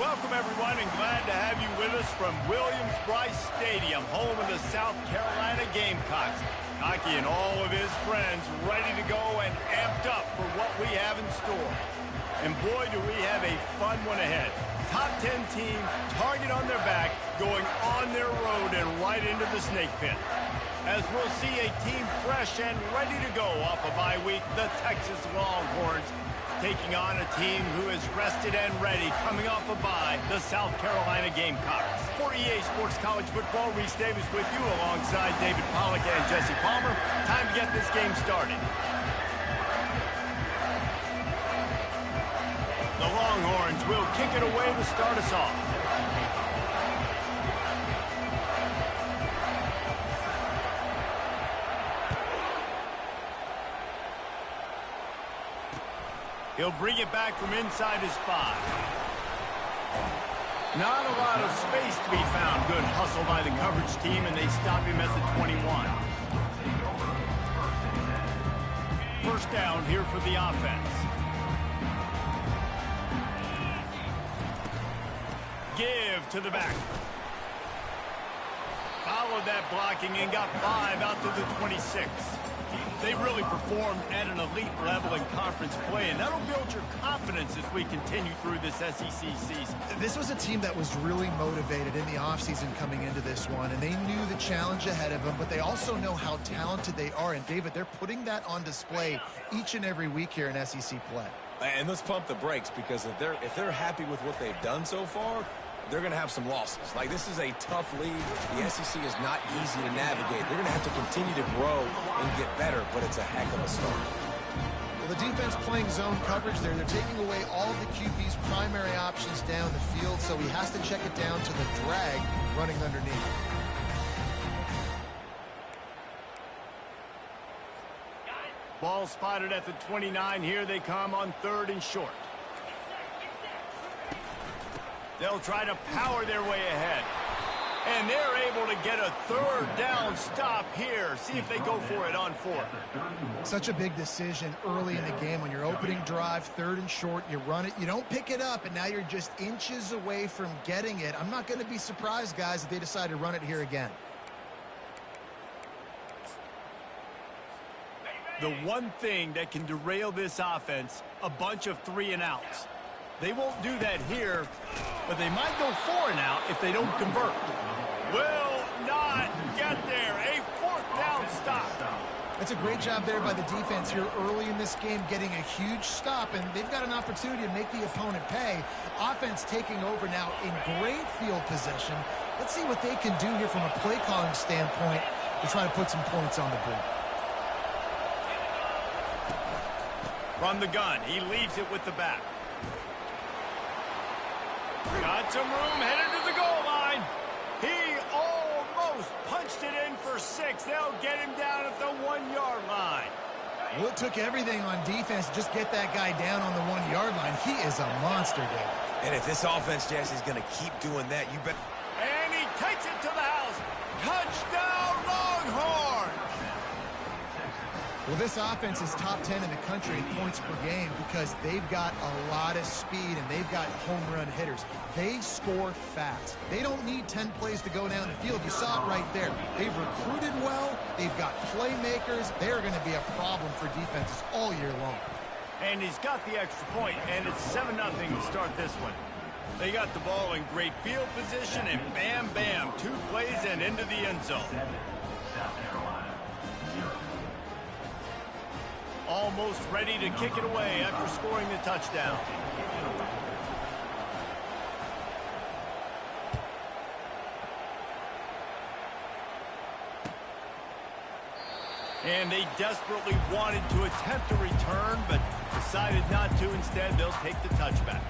Welcome, everyone, and glad to have you with us from Williams-Brice Stadium, home of the South Carolina Gamecocks. Hockey and all of his friends ready to go and amped up for what we have in store. And boy, do we have a fun one ahead. Top 10 team, target on their back, going on their road and right into the snake pit. As we'll see a team fresh and ready to go off a bye week, the Texas Longhorns, taking on a team who is rested and ready, coming off a bye, the South Carolina Gamecocks. For EA Sports College Football, Reese Davis with you alongside David Pollack and Jesse Palmer. Time to get this game started. The Longhorns will kick it away to start us off. He'll bring it back from inside his 5. Not a lot of space to be found. Good hustle by the coverage team, and they stop him at the 21. First down here for the offense. Give to the back. Followed that blocking and got 5 out to the 26. They really performed at an elite level in conference play, and that'll build your confidence as we continue through this SEC season. This was a team that was really motivated in the offseason coming into this one, and they knew the challenge ahead of them, but they also know how talented they are. And, David, they're putting that on display each and every week here in SEC play. And let's pump the brakes, because if they're happy with what they've done so far, they're going to have some losses. Like, this is a tough league. The SEC is not easy to navigate. They're going to have to continue to grow and get better, but it's a heck of a start. Well, the defense playing zone coverage there. They're taking away all of the QB's primary options down the field, so he has to check it down to the drag running underneath. Ball spotted at the 29. Here they come on 3rd and short. They'll try to power their way ahead. And they're able to get a 3rd down stop here. See if they go for it on 4th. Such a big decision early in the game. When you're opening drive, 3rd and short, you run it. You don't pick it up, and now you're just inches away from getting it. I'm not going to be surprised, guys, if they decide to run it here again. The one thing that can derail this offense, a bunch of 3 and outs. They won't do that here, but they might go 4 and out if they don't convert. Will not get there. A 4th down stop. That's a great job there by the defense here early in this game, getting a huge stop, and they've got an opportunity to make the opponent pay. Offense taking over now in great field possession. Let's see what they can do here from a play calling standpoint to try to put some points on the board. From the gun, he leaves it with the back. Got some room, headed to the goal line. He almost punched it in for 6. They'll get him down at the 1-yard line. Well, it took everything on defense to just get that guy down on the 1-yard line. He is a monster, David. And if this offense, Jesse, is going to keep doing that, you bet. And he takes it to the house. Touchdown, Longhorns! Well, this offense is top 10 in the country in points per game because they've got a lot of speed and they've got home run hitters. They score fast. They don't need 10 plays to go down the field. You saw it right there. They've recruited well. They've got playmakers. They're going to be a problem for defenses all year long. And he's got the extra point, and it's 7-0 to start this one. They got the ball in great field position, and bam, bam, 2 plays and into the end zone. Almost ready to kick it away after scoring the touchdown. And they desperately wanted to attempt a return, but decided not to. Instead, they'll take the touchback.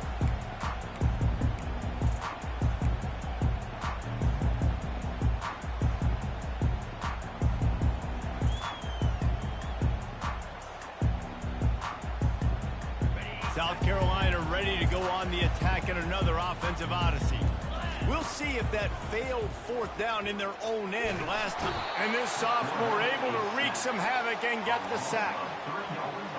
South Carolina ready to go on the attack in another offensive odyssey. We'll see if that failed 4th down in their own end last time. And this sophomore able to wreak some havoc and get the sack.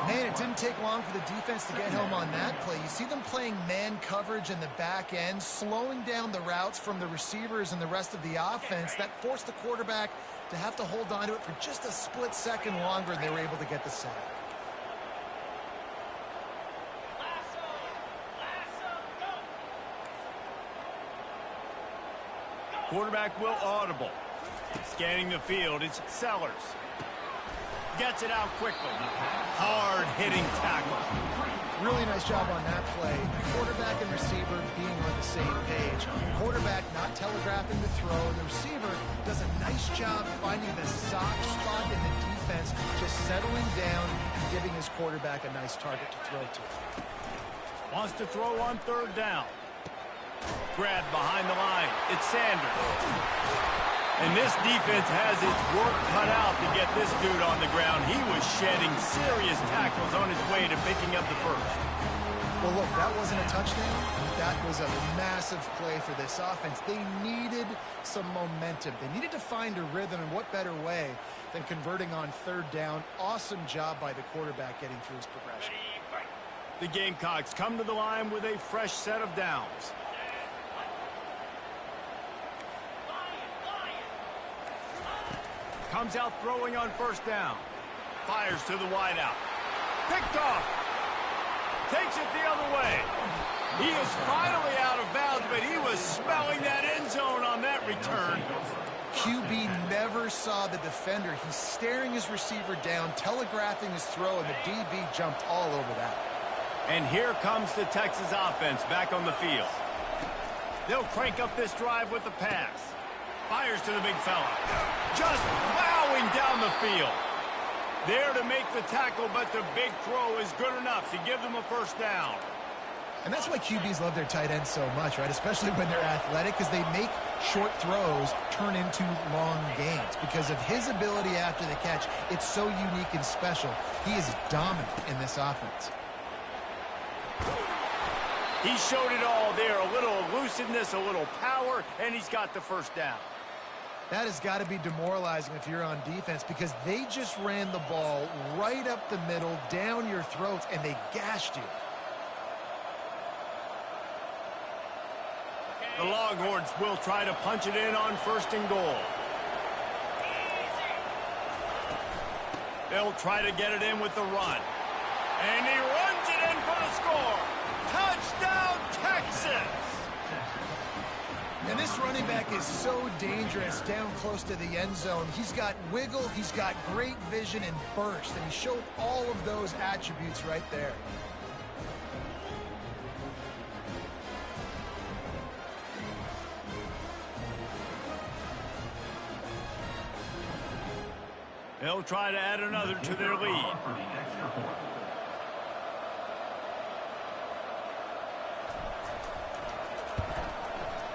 Man, it didn't take long for the defense to get home on that play. You see them playing man coverage in the back end, slowing down the routes from the receivers and the rest of the offense. That forced the quarterback to have to hold on to it for just a split second longer, and they were able to get the sack. Quarterback will audible. Scanning the field, it's Sellers. Gets it out quickly. Hard-hitting tackle. Really nice job on that play. Quarterback and receiver being on the same page. Quarterback not telegraphing the throw. The receiver does a nice job finding the soft spot in the defense, just settling down and giving his quarterback a nice target to throw to. Wants to throw on third down. Grab behind the line. It's Sanders. And this defense has its work cut out to get this dude on the ground. He was shedding serious tackles on his way to picking up the first. Well, look, that wasn't a touchdown. That was a massive play for this offense. They needed some momentum. They needed to find a rhythm, and what better way than converting on third down. Awesome job by the quarterback getting through his progression. The Gamecocks come to the line with a fresh set of downs. Comes out throwing on first down. Fires to the wideout. Picked off. Takes it the other way. He is finally out of bounds, but he was smelling that end zone on that return. QB never saw the defender. He's staring his receiver down, telegraphing his throw, and the DB jumped all over that. And here comes the Texas offense back on the field. They'll crank up this drive with the pass. Fires to the big fella. Just plowing down the field. There to make the tackle, but the big throw is good enough to give them a first down. And that's why QBs love their tight ends so much, right? Especially when they're athletic, because they make short throws turn into long gains. Because of his ability after the catch, it's so unique and special. He is dominant in this offense. He showed it all there. A little elusiveness, a little power, and he's got the first down. That has got to be demoralizing if you're on defense, because they just ran the ball right up the middle, down your throats, and they gashed you. The Longhorns will try to punch it in on first and goal. They'll try to get it in with the run. And he runs it in for the score. Touchdown, Texas! And this running back is so dangerous down close to the end zone. He's got wiggle, he's got great vision and burst, and he showed all of those attributes right there. They'll try to add another to their lead.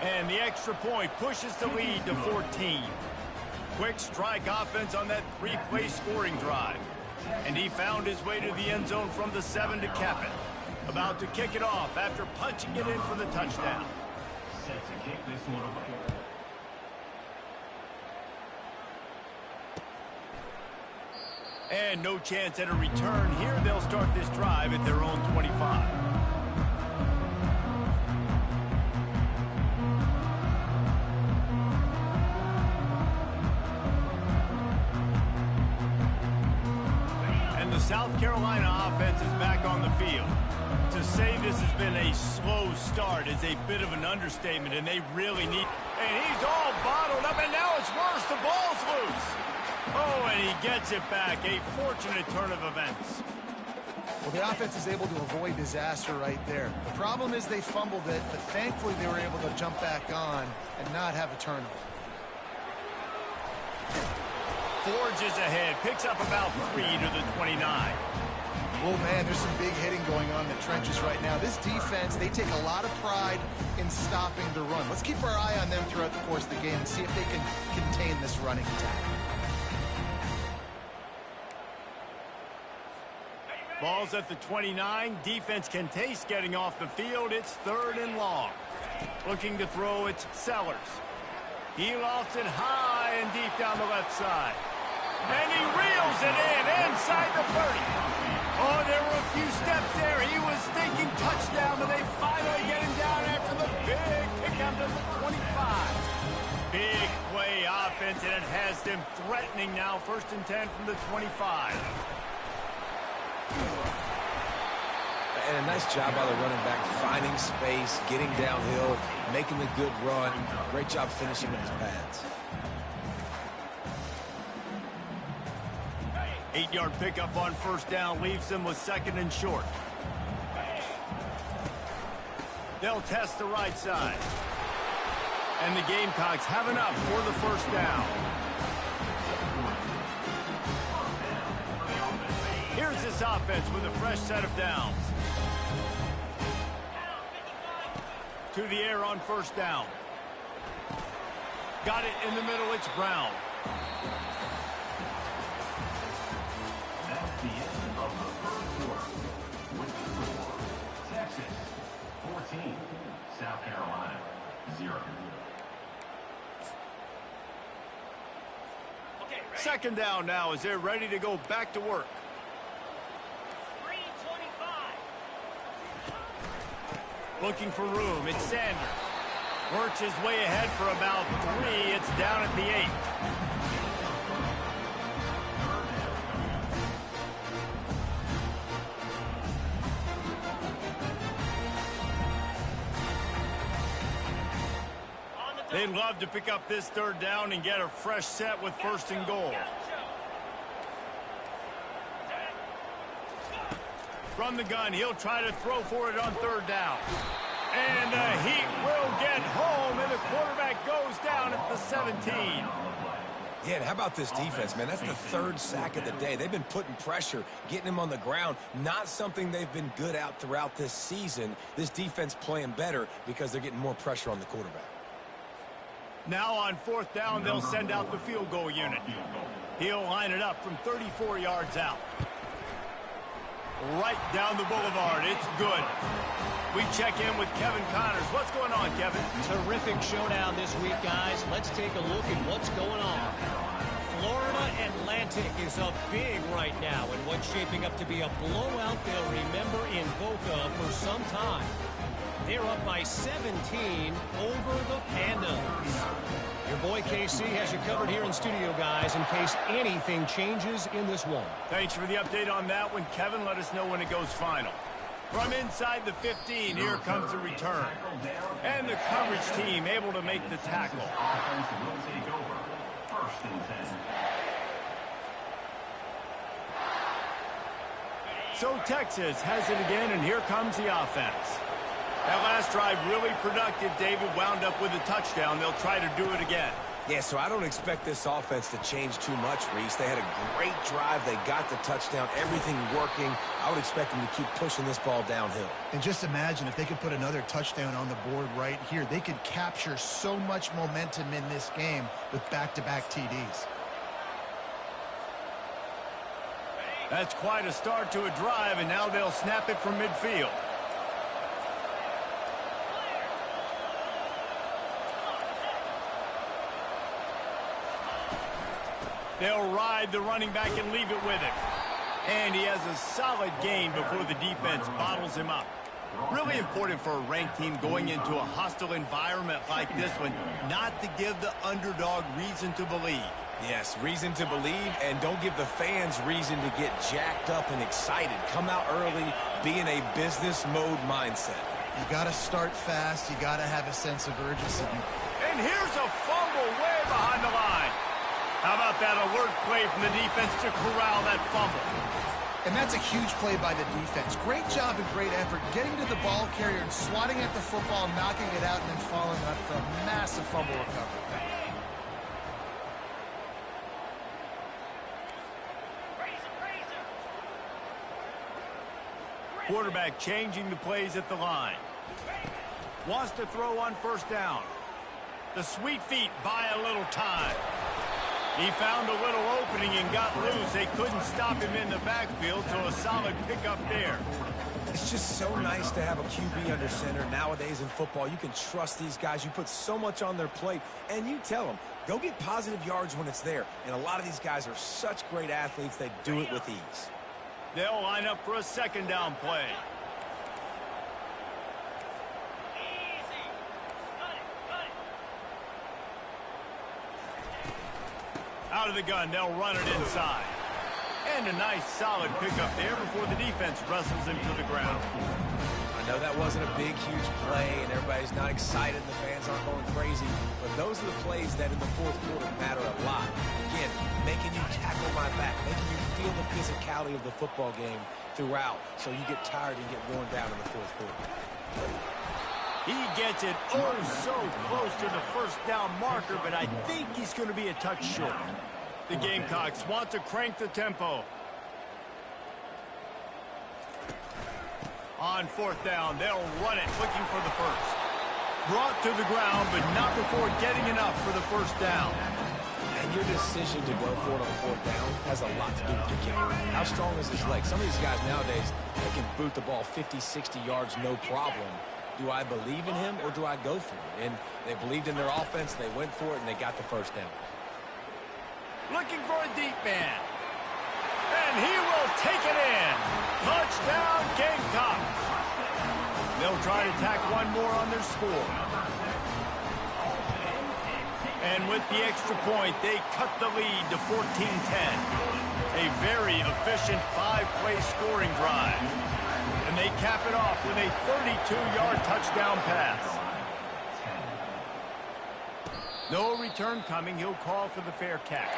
And the extra point pushes the lead to 14. Quick strike offense on that three-play scoring drive. And he found his way to the end zone from the 7 to cap it. About to kick it off after punching it in for the touchdown. Set to kick this one off. And no chance at a return here. They'll start this drive at their own 25. South Carolina offense is back on the field. To say this has been a slow start is a bit of an understatement, and they really need... And he's all bottled up, and now it's worse. The ball's loose. Oh, and he gets it back. A fortunate turn of events. Well, the offense is able to avoid disaster right there. The problem is they fumbled it, but thankfully they were able to jump back on and not have a turnover. Forges ahead, picks up about 3 to the 29. Oh, man, there's some big hitting going on in the trenches right now. This defense, they take a lot of pride in stopping the run. Let's keep our eye on them throughout the course of the game and see if they can contain this running attack. Ball's at the 29. Defense can taste getting off the field. It's 3rd and long. Looking to throw, it's Sellers. He lofts it high and deep down the left side. And he reels it in inside the 30. Oh, there were a few steps there. He was thinking touchdown, but they finally get him down after the big pick up to the 25. Big play offense, and it has them threatening now. 1st and 10 from the 25. And a nice job by the running back, finding space, getting downhill, making a good run. Great job finishing with his pads. 8-yard pickup on 1st down leaves them with 2nd and short. They'll test the right side. And the Gamecocks have enough for the 1st down. Here's this offense with a fresh set of downs. To the air on 1st down. Got it in the middle. It's Brown. That's the end of the 3rd quarter. With the score, Texas 14, South Carolina 0. 2nd down now as they're ready to go back to work. 3:25. Looking for room. It's Sanders. Works his way ahead for about 3. It's down at the 8. They'd love to pick up this 3rd down and get a fresh set with 1st and goal. From the gun, he'll try to throw for it on 3rd down. And the Heat will get home, and the quarterback goes down at the 17. Yeah, and how about this defense, man? That's the 3rd sack of the day. They've been putting pressure, getting him on the ground. Not something they've been good at throughout this season. This defense playing better because they're getting more pressure on the quarterback. Now on 4th down, they'll send out the field goal unit. He'll line it up from 34 yards out. Right down the boulevard. It's good. We check in with Kevin Connors. What's going on, Kevin? Terrific showdown this week, guys. Let's take a look at what's going on. Florida Atlantic is up big right now in what's shaping up to be a blowout they'll remember in Boca for some time. They're up by 17 over the Pandas. Your boy KC has you covered here in studio, guys, in case anything changes in this one. Thanks for the update on that one, Kevin. Let us know when it goes final. From inside the 15, here comes the return. And the coverage team able to make the tackle. Offense will take over. 1st and 10. So Texas has it again, and here comes the offense. That last drive really productive. David wound up with a touchdown. They'll try to do it again. Yeah, so I don't expect this offense to change too much, Reese. They had a great drive. They got the touchdown. Everything working. I would expect them to keep pushing this ball downhill. And just imagine if they could put another touchdown on the board right here. They could capture so much momentum in this game with back-to-back TDs. That's quite a start to a drive, and now they'll snap it from midfield. They'll ride the running back and leave it with him. And he has a solid gain before the defense bottles him up. Really important for a ranked team going into a hostile environment like this one, not to give the underdog reason to believe. Yes, reason to believe, and don't give the fans reason to get jacked up and excited. Come out early, be in a business mode mindset. You got to start fast. You got to have a sense of urgency. And here's a fumble way behind the line. How about that alert play from the defense to corral that fumble? And that's a huge play by the defense. Great job and great effort getting to the ball carrier and swatting at the football, knocking it out, and then following up for a massive fumble recovery. Quarterback changing the plays at the line. Wants to throw on 1st down. The sweet feet buy a little time. He found a little opening and got loose. They couldn't stop him in the backfield, so a solid pickup there. It's just so nice to have a QB under center. Nowadays in football, you can trust these guys. You put so much on their plate, and you tell them, go get positive yards when it's there. And a lot of these guys are such great athletes, they do it with ease. They'll line up for a second down play. Out of the gun, they'll run it inside. And a nice solid pickup there before the defense wrestles him to the ground. I know that wasn't a big, huge play, and everybody's not excited, and the fans aren't going crazy, but those are the plays that in the fourth quarter matter a lot. Again, making you tackle my back, making you feel the physicality of the football game throughout, so you get tired and get worn down in the fourth quarter. He gets it oh so close to the first down marker, but I think he's going to be a touch short. The Gamecocks want to crank the tempo. On fourth down, they'll run it, looking for the first. Brought to the ground, but not before getting enough for the first down. And your decision to go for it on fourth down has a lot to do with your kicker. How strong is his leg? Some of these guys nowadays, they can boot the ball 50, 60 yards, no problem. Do I believe in him or do I go for it? And they believed in their offense, they went for it, and they got the first down. Looking for a deep man. And he will take it in. Touchdown, Gamecocks. They'll try to tack one more on their score. And with the extra point, they cut the lead to 14-10. A very efficient 5-play scoring drive. And they cap it off with a 32-yard touchdown pass. No return coming. He'll call for the fair catch.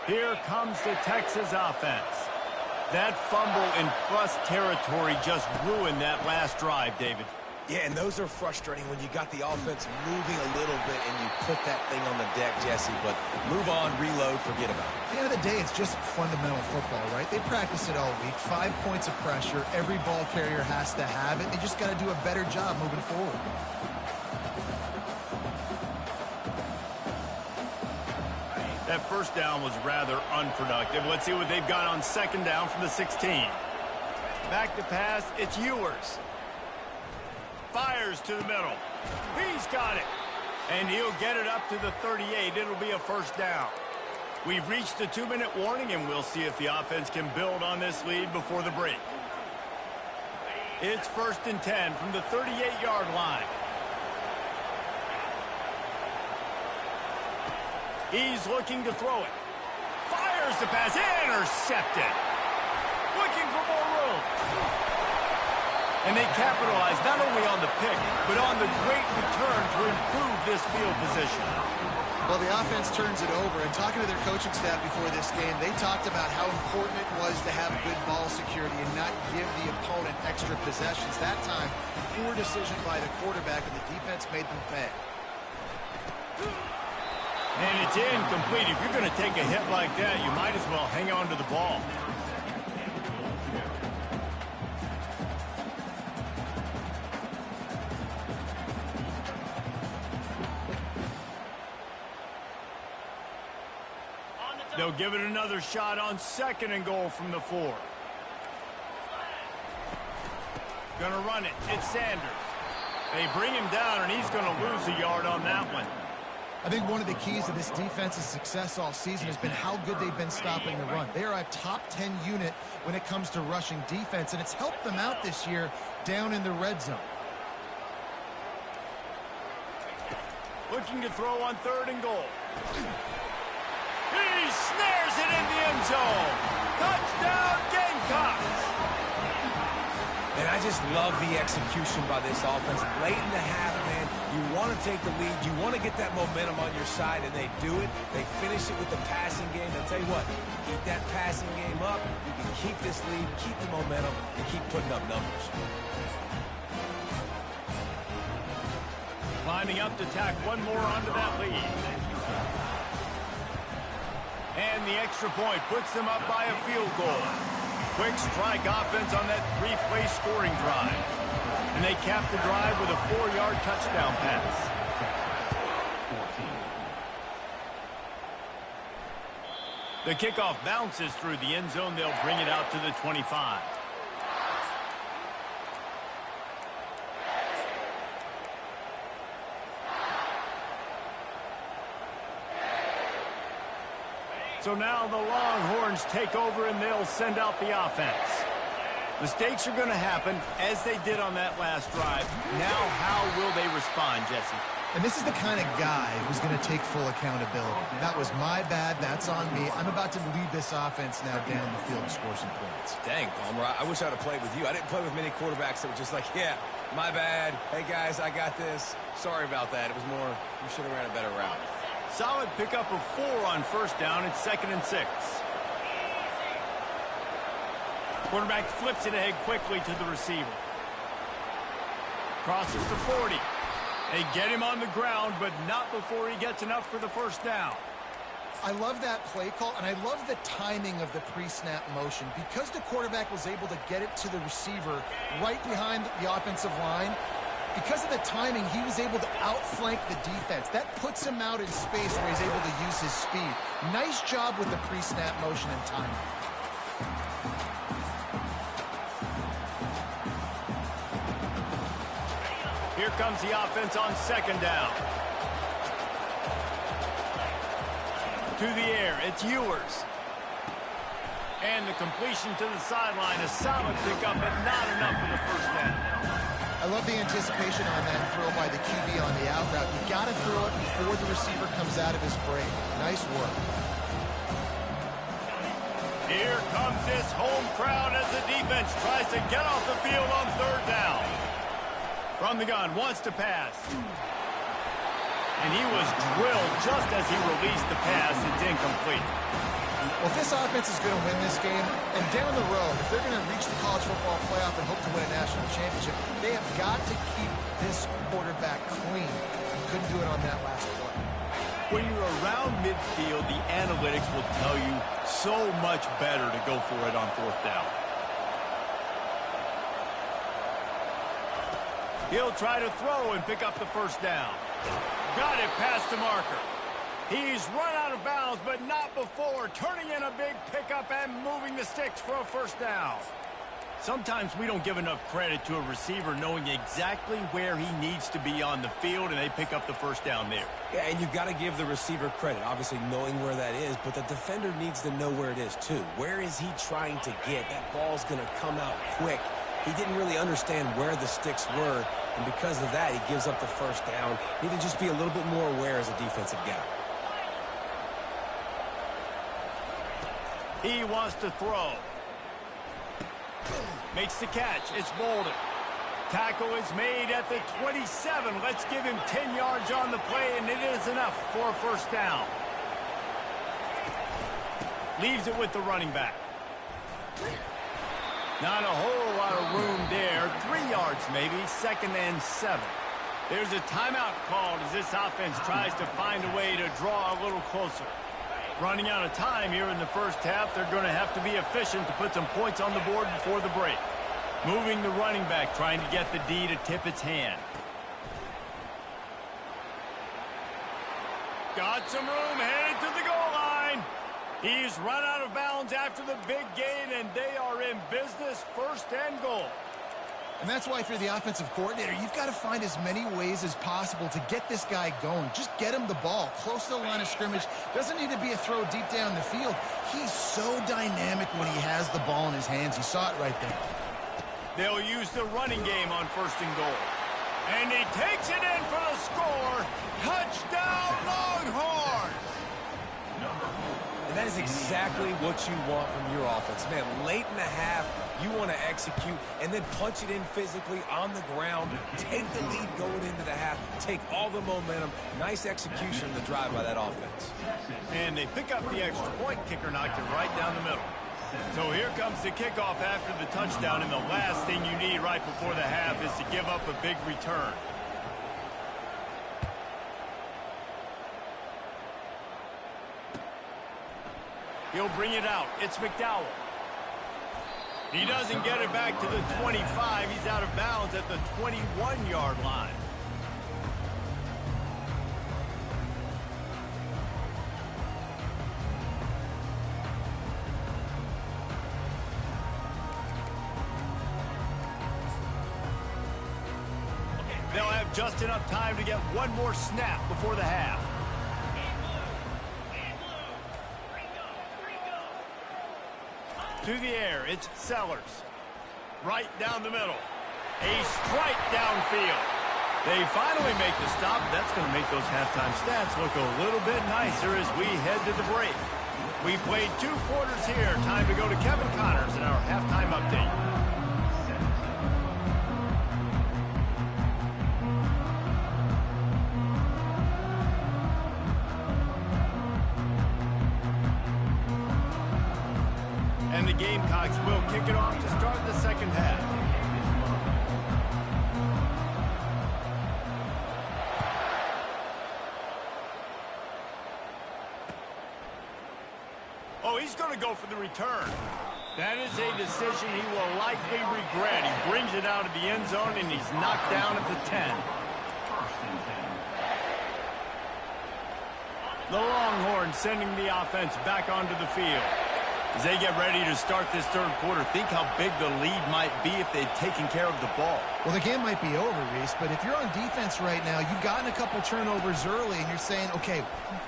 Here comes the Texas offense. That fumble in plus territory just ruined that last drive, David. Yeah, and those are frustrating when you got the offense moving a little bit and you put that thing on the deck, Jesse. But move on, reload, forget about it. At the end of the day, it's just fundamental football, right? They practice it all week. 5 points of pressure. Every ball carrier has to have it. They just got to do a better job moving forward. That first down was rather unproductive. Let's see what they've got on second down from the 16. Back to pass, it's Ewers. Fires to the middle. He's got it. And he'll get it up to the 38. It'll be a first down. We've reached the 2-minute warning, and we'll see if the offense can build on this lead before the break. It's 1st and 10 from the 38-yard line. He's looking to throw it. Fires the pass. Intercepted. Looking for more room. And they capitalize not only on the pick, but on the great return to improve this field position. Well, the offense turns it over, and talking to their coaching staff before this game, they talked about how important it was to have good ball security and not give the opponent extra possessions. That time, poor decision by the quarterback, and the defense made them pay. And it's incomplete. If you're going to take a hit like that, you might as well hang on to the ball. They'll give it another shot on 2nd and goal from the 4. Gonna run it. It's Sanders. They bring him down, and he's going to lose a yard on that one. I think one of the keys to this defense's success all season has been how good they've been stopping the run. They are a top 10 unit when it comes to rushing defense, and it's helped them out this year down in the red zone. Looking to throw on 3rd and goal. He snares it in the end zone. Touchdown, Gamecocks. And I just love the execution by this offense. Late in the half, man, you want to take the lead. You want to get that momentum on your side, and they do it. They finish it with the passing game. I'll tell you what, keep that passing game up. You can keep this lead, keep the momentum, and keep putting up numbers. Lining up to tack one more onto that lead. And the extra point puts them up by a field goal. Quick strike offense on that 3-play scoring drive. And they cap the drive with a 4-yard touchdown pass. The kickoff bounces through the end zone. They'll bring it out to the 25. So now the Longhorns take over and they'll send out the offense. Mistakes are going to happen as they did on that last drive. Now how will they respond, Jesse? And this is the kind of guy who's going to take full accountability. That was my bad. That's on me. I'm about to lead this offense now down the field and score some points. Dang, Palmer, I wish I'd have played with you. I didn't play with many quarterbacks that were just like, yeah, my bad. Hey, guys, I got this. Sorry about that. It was more, you should have ran a better route. Solid pickup of 4 on first down. It's 2nd and 6. Quarterback flips it ahead quickly to the receiver. Crosses to 40. They get him on the ground, but not before he gets enough for the first down. I love that play call, and I love the timing of the pre-snap motion. Because the quarterback was able to get it to the receiver right behind the offensive line, because of the timing, he was able to outflank the defense. That puts him out in space where he's able to use his speed. Nice job with the pre-snap motion and timing. Here comes the offense on 2nd down. To the air, it's Ewers. And the completion to the sideline, a solid pickup, but not enough for the first down. I love the anticipation on that throw by the QB on the out route. You got to throw it before the receiver comes out of his break. Nice work. Here comes this home crowd as the defense tries to get off the field on 3rd down. From the gun, wants to pass. And he was drilled just as he released the pass. It's incomplete. Well, if this offense is going to win this game, and down the road, if they're going to reach the college football playoff and hope to win a national championship, they have got to keep this quarterback clean. Couldn't do it on that last play. When you're around midfield, the analytics will tell you so much better to go for it on 4th down. He'll try to throw and pick up the first down. Got it past the marker. He's run out of bounds, but not before turning in a big pickup and moving the sticks for a first down. Sometimes we don't give enough credit to a receiver knowing exactly where he needs to be on the field, and they pick up the first down there. Yeah, and you've got to give the receiver credit, obviously knowing where that is, but the defender needs to know where it is too. Where is he trying to get? That ball's going to come out quick. He didn't really understand where the sticks were, and because of that, he gives up the first down. He need to just be a little bit more aware as a defensive guy. He wants to throw. Makes the catch. It's Bolden. Tackle is made at the 27. Let's give him 10 yards on the play, and it is enough for a first down. Leaves it with the running back. Not a whole lot of room there. 3 yards maybe. 2nd and 7. There's a timeout called as this offense tries to find a way to draw a little closer. Running out of time here in the first half. They're going to have to be efficient to put some points on the board before the break. Moving the running back, trying to get the D to tip its hand. Got some room, headed to the goal line. He's run out of bounds after the big gain, and they are in business, 1st and goal. And that's why if you're the offensive coordinator, you've got to find as many ways as possible to get this guy going. Just get him the ball close to the line of scrimmage. Doesn't need to be a throw deep down the field. He's so dynamic when he has the ball in his hands. You saw it right there. They'll use the running game on 1st and goal. And he takes it in for the score. Touchdown, Longhorns! And that is exactly what you want from your offense. Man, late in the half, you want to execute and then punch it in physically on the ground. Take the lead going into the half. Take all the momentum. Nice execution of the drive by that offense. And they pick up the extra point. Kicker knocked it right down the middle. So here comes the kickoff after the touchdown, and the last thing you need right before the half is to give up a big return. He'll bring it out. It's McDowell. He doesn't get it back to the 25. He's out of bounds at the 21-yard line. They'll have just enough time to get one more snap before the half. To the air, it's Sellers. Right down the middle. A strike downfield. They finally make the stop. That's going to make those halftime stats look a little bit nicer as we head to the break. We played 2 quarters here. Time to go to Kevin Connors in our halftime update. And the Gamecocks will kick it off to start the second half. Oh, he's going to go for the return. That is a decision he will likely regret. He brings it out of the end zone, and he's knocked down at the 10. The Longhorns sending the offense back onto the field. As they get ready to start this third quarter, think how big the lead might be if they'd taken care of the ball. Well, the game might be over, Reese, but if you're on defense right now, you've gotten a couple turnovers early, and you're saying, okay,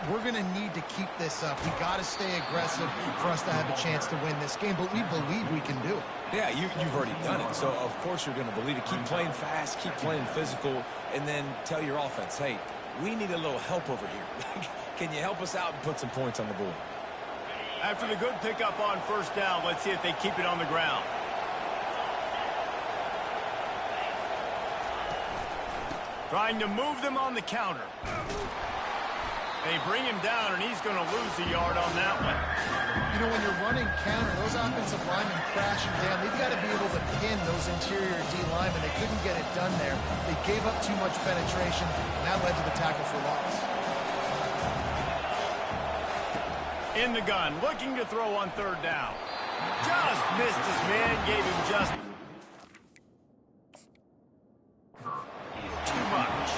we're going to need to keep this up. We got to stay aggressive for us to have a chance to win this game, but we believe we can do it. Yeah, you've already done it, so of course you're going to believe it. Keep playing fast, keep playing physical, and then tell your offense, hey, we need a little help over here. Can you help us out and put some points on the board? After the good pickup on first down, let's see if they keep it on the ground. Trying to move them on the counter. They bring him down, and he's going to lose a yard on that one. You know, when you're running counter, those offensive linemen crashing down, they've got to be able to pin those interior D linemen. They couldn't get it done there. They gave up too much penetration, and that led to the tackle for loss. In the gun, looking to throw on third down. Just missed his man, gave him just too much.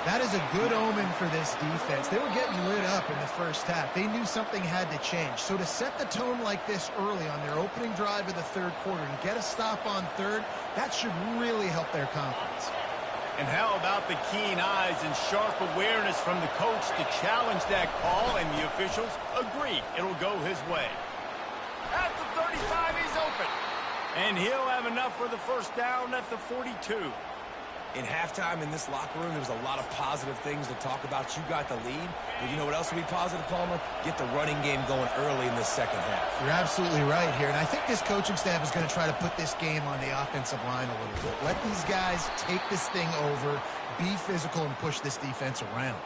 That is a good omen for this defense. They were getting lit up in the first half. They knew something had to change. So to set the tone like this early on their opening drive of the third quarter and get a stop on third, that should really help their confidence. And how about the keen eyes and sharp awareness from the coach to challenge that call, and the officials agree it'll go his way. At the 35, he's open. And he'll have enough for the first down at the 42. In halftime in this locker room, there was a lot of positive things to talk about. You got the lead, but you know what else will be positive, Palmer? Get the running game going early in the second half. You're absolutely right here, and I think this coaching staff is going to try to put this game on the offensive line a little bit. Let these guys take this thing over, be physical, and push this defense around.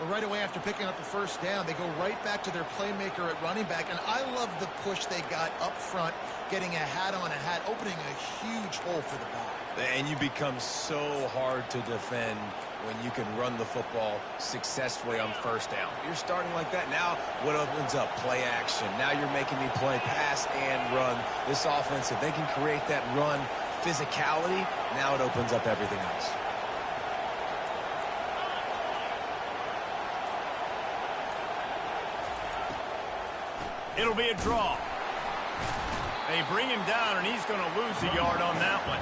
Well, right away after picking up the first down, they go right back to their playmaker at running back, and I love the push they got up front, getting a hat on a hat, opening a huge hole for the back. And you become so hard to defend when you can run the football successfully on first down. You're starting like that. Now what opens up? Play action. Now you're making me play pass and run. This offense, if they can create that run physicality, now it opens up everything else. It'll be a draw. They bring him down, and he's going to lose a yard on that one.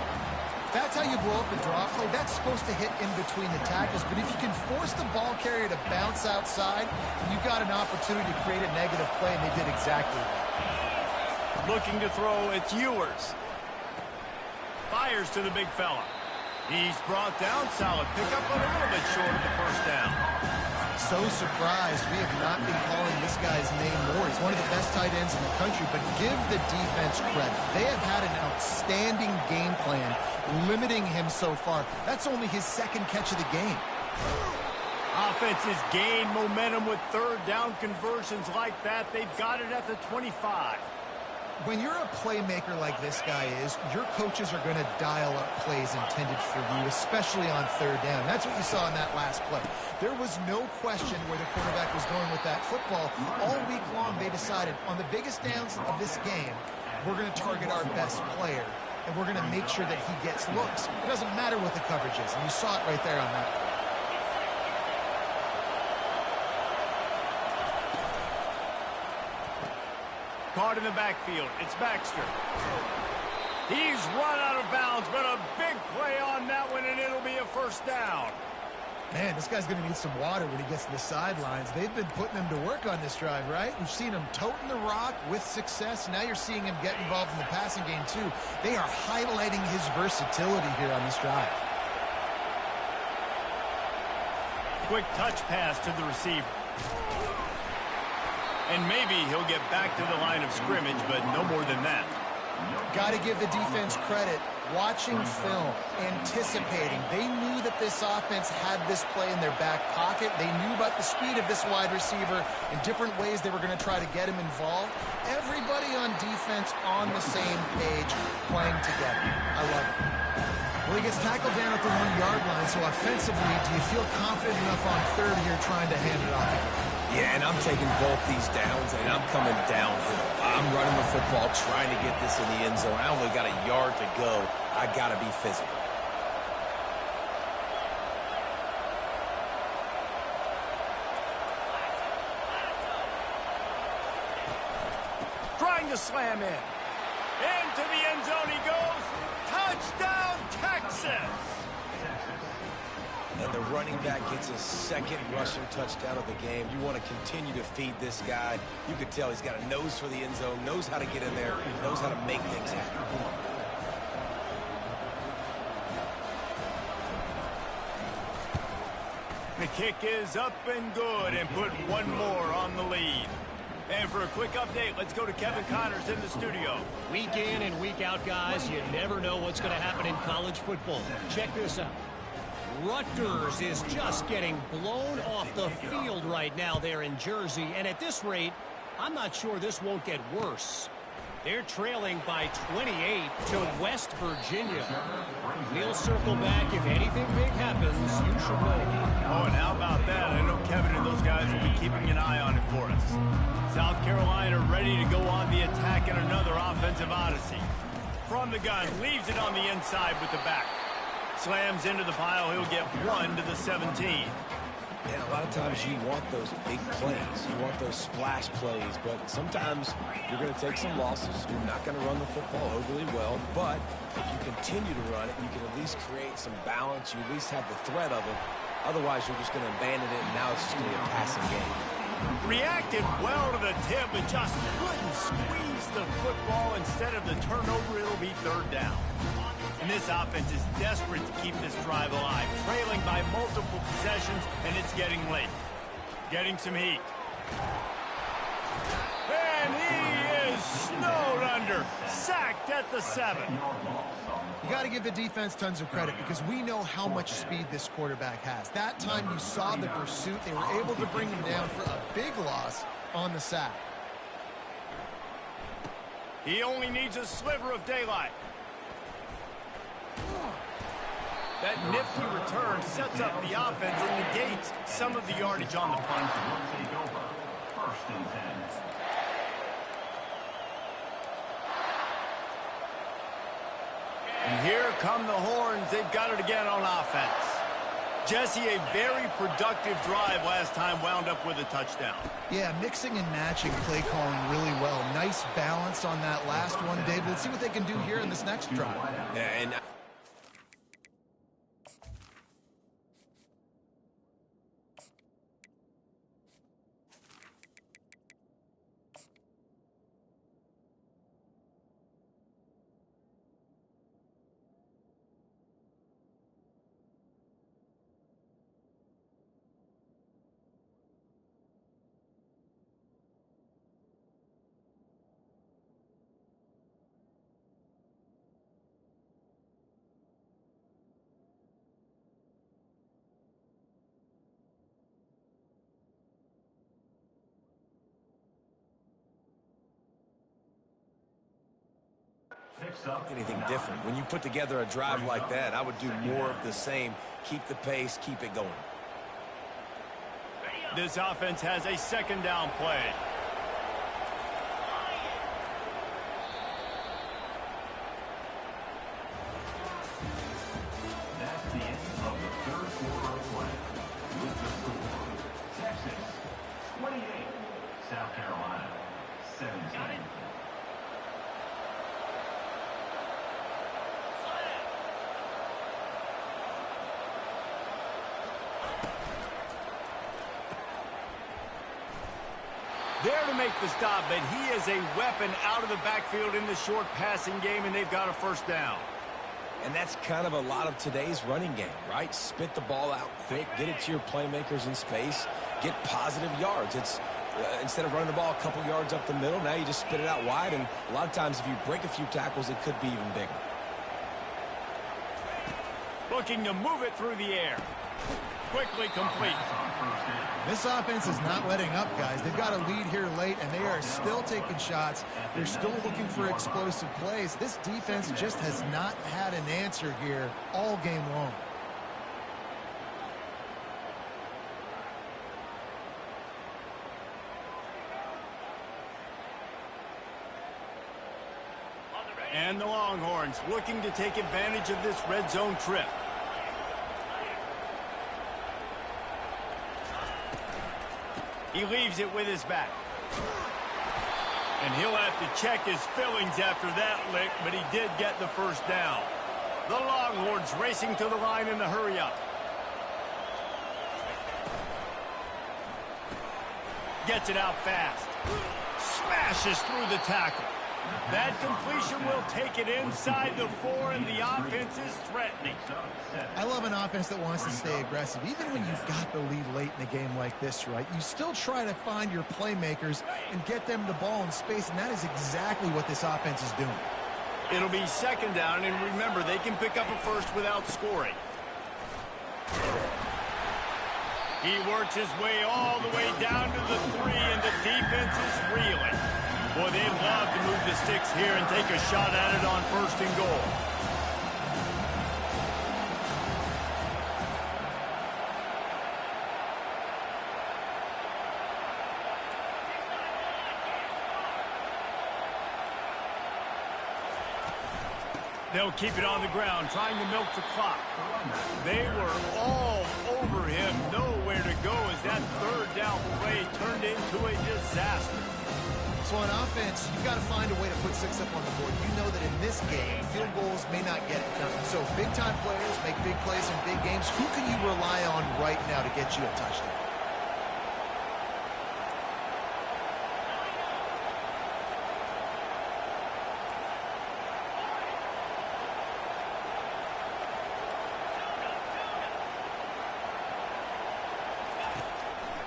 That's how you blow up a draw play. That's supposed to hit in between the tackles, but if you can force the ball carrier to bounce outside, you've got an opportunity to create a negative play, and they did exactly that. Looking to throw, it's Ewers. Fires to the big fella. He's brought down. Solid pickup, but a little bit short of the first down. So surprised we have not been calling this guy's name more. He's one of the best tight ends in the country, but give the defense credit. They have had an outstanding game plan limiting him so far. That's only his second catch of the game. Offense has gained momentum with third down conversions like that. They've got it at the 25. When you're a playmaker like this guy is, your coaches are going to dial up plays intended for you, especially on third down. That's what you saw in that last play. There was no question where the quarterback was going with that football. All week long, they decided on the biggest downs of this game, we're going to target our best player, and we're going to make sure that he gets looks. It doesn't matter what the coverage is, and you saw it right there on that play. Caught in the backfield. It's Baxter. He's run out of bounds, but a big play on that one, and it'll be a first down. Man, this guy's going to need some water when he gets to the sidelines. They've been putting him to work on this drive, right? We've seen him toting the rock with success. Now you're seeing him get involved in the passing game, too. They are highlighting his versatility here on this drive. Quick touch pass to the receiver. And maybe he'll get back to the line of scrimmage, but no more than that. Got to give the defense credit. Watching film, anticipating. They knew that this offense had this play in their back pocket. They knew about the speed of this wide receiver and different ways they were going to try to get him involved. Everybody on defense on the same page, playing together. I love it. Well, he gets tackled down at the 1-yard line, so offensively, do you feel confident enough on third here trying to hand it off again? Yeah, and I'm taking both these downs, and I'm coming downhill. I'm running the football, trying to get this in the end zone. I only got a yard to go. I got to be physical. Trying to slam in. Into the end zone he goes. Touchdown, Texas! And the running back gets his second rushing touchdown of the game. You want to continue to feed this guy. You could tell he's got a nose for the end zone, knows how to get in there, knows how to make things happen. The kick is up and good, and put one more on the lead. And for a quick update, let's go to Kevin Connors in the studio. Week in and week out, guys, you never know what's going to happen in college football. Check this out. Rutgers is just getting blown off the field right now there in Jersey, and at this rate, I'm not sure this won't get worse. They're trailing by 28 to West Virginia. We'll circle back. If anything big happens, you should know. Oh, and how about that? I know Kevin and those guys will be keeping an eye on it for us. South Carolina ready to go on the attack in another offensive odyssey. From the gun, leaves it on the inside with the back. Slams into the pile. He'll get 1 to the 17. And a lot of times you want those big plays. You want those splash plays. But sometimes you're going to take some losses. You're not going to run the football overly well. But if you continue to run it, you can at least create some balance. You at least have the threat of it. Otherwise, you're just going to abandon it, and now it's just going to be a passing game. Reacted well to the tip, but just couldn't squeeze the football. Instead of the turnover, it'll be third down. And this offense is desperate to keep this drive alive, trailing by multiple possessions, and it's getting late. Getting some heat. And he is snowed under, sacked at the 7. You got to give the defense tons of credit because we know how much speed this quarterback has. That time you saw the pursuit. They were able to bring him down for a big loss on the sack. He only needs a sliver of daylight. That nifty return sets up the offense and negates some of the yardage on the punt. First and 10. And here come the Horns. They've got it again on offense. Jesse, a very productive drive last time, wound up with a touchdown. Yeah, mixing and matching play calling really well. Nice balance on that last one, Dave. Let's see what they can do here in this next drive. Yeah, and anything different. When you put together a drive like that, I would do more of the same. Keep the pace, keep it going. This offense has a second down play. That's the end of the third quarter of play. With the score, Texas 28, South Carolina 17. there to make the stop, but he is a weapon out of the backfield in the short passing game, and they've got a first down. And that's kind of a lot of today's running game, right? Spit the ball out quick, get it to your playmakers in space, get positive yards. It's instead of running the ball a couple yards up the middle, now you just spit it out wide, and a lot of times if you break a few tackles, it could be even bigger. Looking to move it through the air. Quickly complete. This offense is not letting up, guys. They've got a lead here late, and they are still taking shots. They're still looking for explosive plays. This defense just has not had an answer here all game long. And the Longhorns looking to take advantage of this red zone trip. He leaves it with his back. And he'll have to check his fillings after that lick, but he did get the first down. The Longhorns racing to the line in a hurry up. Gets it out fast. Smashes through the tackle. That completion will take it inside the 4, and the offense is threatening. I love an offense that wants to stay aggressive. Even when you've got the lead late in a game like this, right, you still try to find your playmakers and get them the ball in space, and that is exactly what this offense is doing. It'll be second down, and remember, they can pick up a first without scoring. He works his way all the way down to the 3, and the defense is reeling. Boy, they'd love to move the sticks here and take a shot at it on 1st and goal. They'll keep it on the ground, trying to milk the clock. They were all over him, nowhere to go as that 3rd down play turned into a disaster. So on offense, you've got to find a way to put 6 up on the board. You know that in this game, field goals may not get it done. So big-time players make big plays in big games. Who can you rely on right now to get you a touchdown?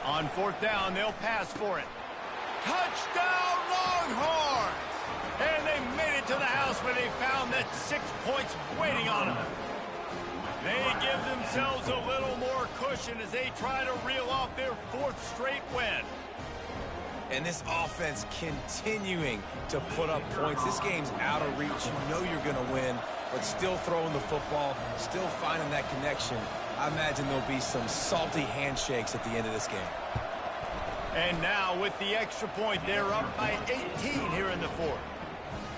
On 4th down, they'll pass for it. Touchdown, Longhorns! And they made it to the house where they found that 6 points waiting on them. They give themselves a little more cushion as they try to reel off their 4th straight win. And this offense continuing to put up points. This game's out of reach. You know you're going to win, but still throwing the football, still finding that connection. I imagine there'll be some salty handshakes at the end of this game. And now with the extra point, they're up by 18 here in the 4th.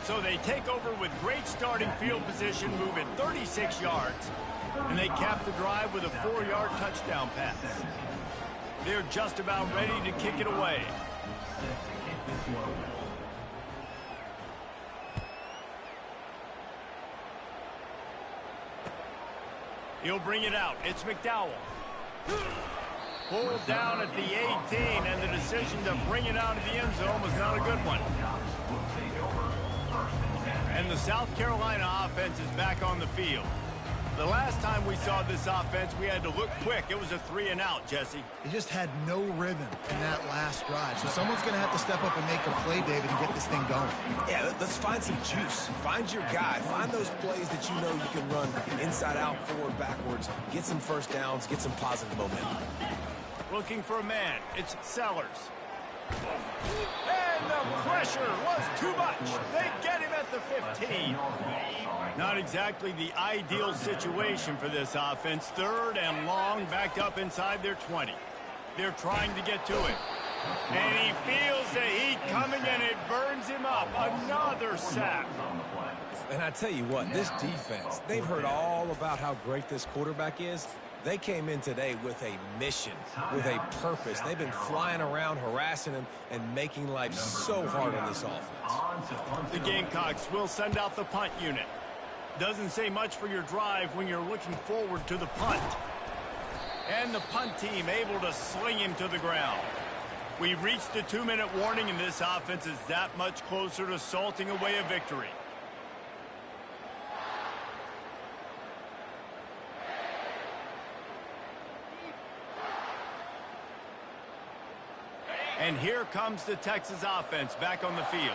So they take over with great starting field position, moving 36 yards, and they cap the drive with a 4-yard touchdown pass. They're just about ready to kick it away. He'll bring it out. It's McDowell. Pulled down at the 18, and the decision to bring it out of the end zone was not a good one. And the South Carolina offense is back on the field. The last time we saw this offense, we had to look quick. It was a 3-and-out, Jesse. They just had no rhythm in that last drive. So someone's going to have to step up and make a play, David, and get this thing going. Yeah, let's find some juice. Find your guy. Find those plays that you know you can run inside out, forward, backwards. Get some first downs. Get some positive momentum. Looking for a man. It's Sellers. And the pressure was too much. They get him at the 15. Not exactly the ideal situation for this offense. 3rd and long, backed up inside their 20. They're trying to get to it. And he feels the heat coming, and it burns him up. Another sack. And I tell you what, this defense, they've heard all about how great this quarterback is. They came in today with a mission, with a purpose. They've been flying around, harassing him, and making life so hard on this offense. The Gamecocks will send out the punt unit. Doesn't say much for your drive when you're looking forward to the punt. And the punt team able to sling him to the ground. We reached the 2-minute warning, and this offense is that much closer to salting away a victory. And here comes the Texas offense back on the field.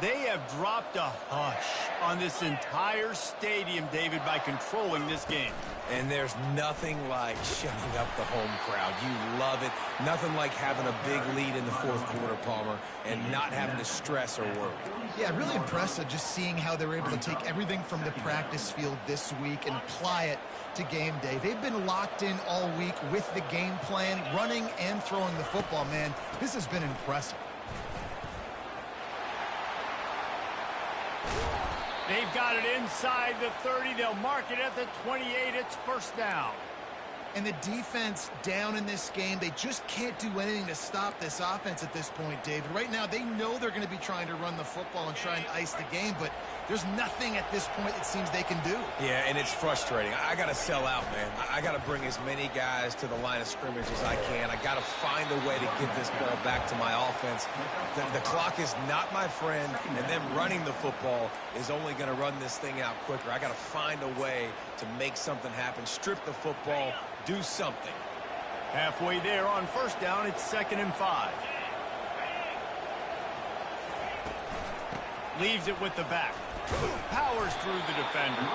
They have dropped a hush on this entire stadium, David, by controlling this game. And there's nothing like shutting up the home crowd. You love it. Nothing like having a big lead in the fourth quarter, Palmer, and not having to stress or worry. Yeah, really impressive just seeing how they were able to take everything from the practice field this week and apply it to game day. They've been locked in all week with the game plan, running and throwing the football, man. This has been impressive. They've got it inside the 30. They'll mark it at the 28. It's first down. And the defense down in this game, they just can't do anything to stop this offense at this point, David. Right now, they know they're going to be trying to run the football and try and ice the game, but there's nothing at this point it seems they can do. Yeah, and it's frustrating. I got to sell out, man. I got to bring as many guys to the line of scrimmage as I can. I got to find a way to get this ball back to my offense. The clock is not my friend, and them running the football is only going to run this thing out quicker. I got to find a way to make something happen, strip the football, do something. Halfway there on first down, it's 2nd and 5. Leaves it with the back. Powers through the defender.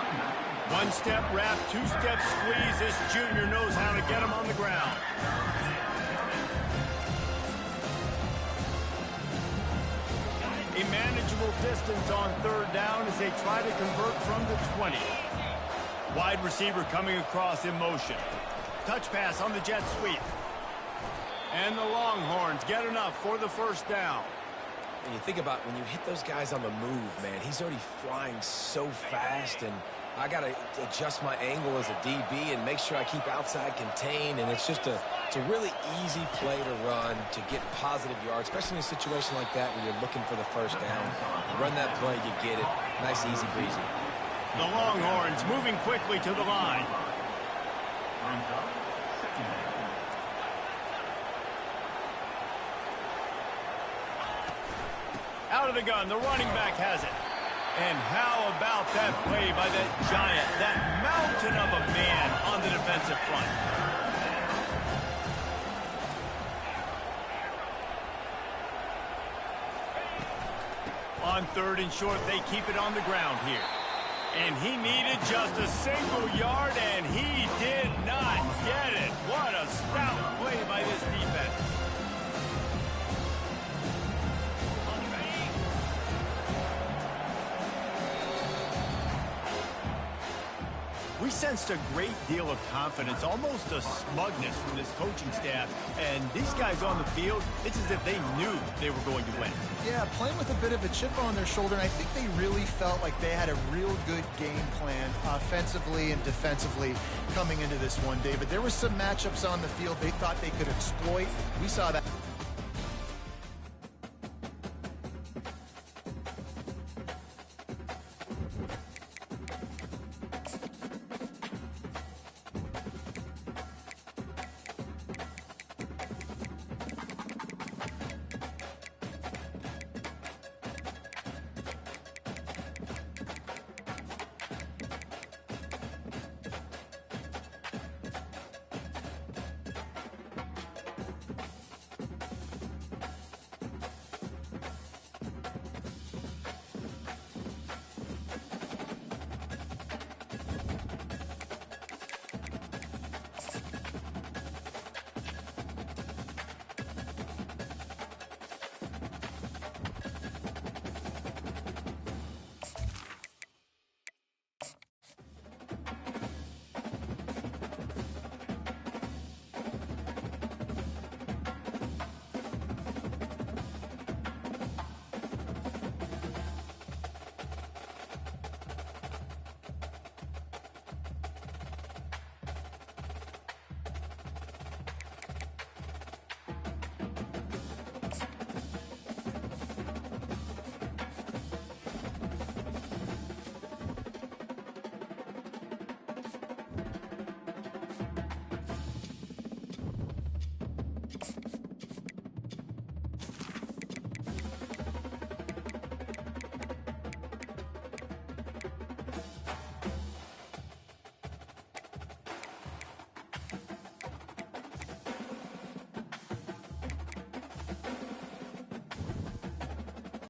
One-step wrap, two-step squeeze. This junior knows how to get him on the ground. A manageable distance on 3rd down as they try to convert from the 20. Wide receiver coming across in motion. Touch pass on the jet sweep. And the Longhorns get enough for the first down. And you think about when you hit those guys on the move, man, he's already flying so fast, and I got to adjust my angle as a DB and make sure I keep outside contained, and it's just it's a really easy play to run to get positive yards, especially in a situation like that where you're looking for the first down. You run that play, you get it. Nice, easy breezy. The Longhorns moving quickly to the line. Out of the gun, the running back has it. And how about that play by that giant, that mountain of a man on the defensive front? On 3rd and short, they keep it on the ground here. And he needed just a single yard, and he did not get it. What a stout play by this defense. We sensed a great deal of confidence, almost a smugness from this coaching staff. And these guys on the field, it's as if they knew they were going to win. Yeah, playing with a bit of a chip on their shoulder, and I think they really felt like they had a real good game plan offensively and defensively coming into this one, David. There were some matchups on the field they thought they could exploit. We saw that.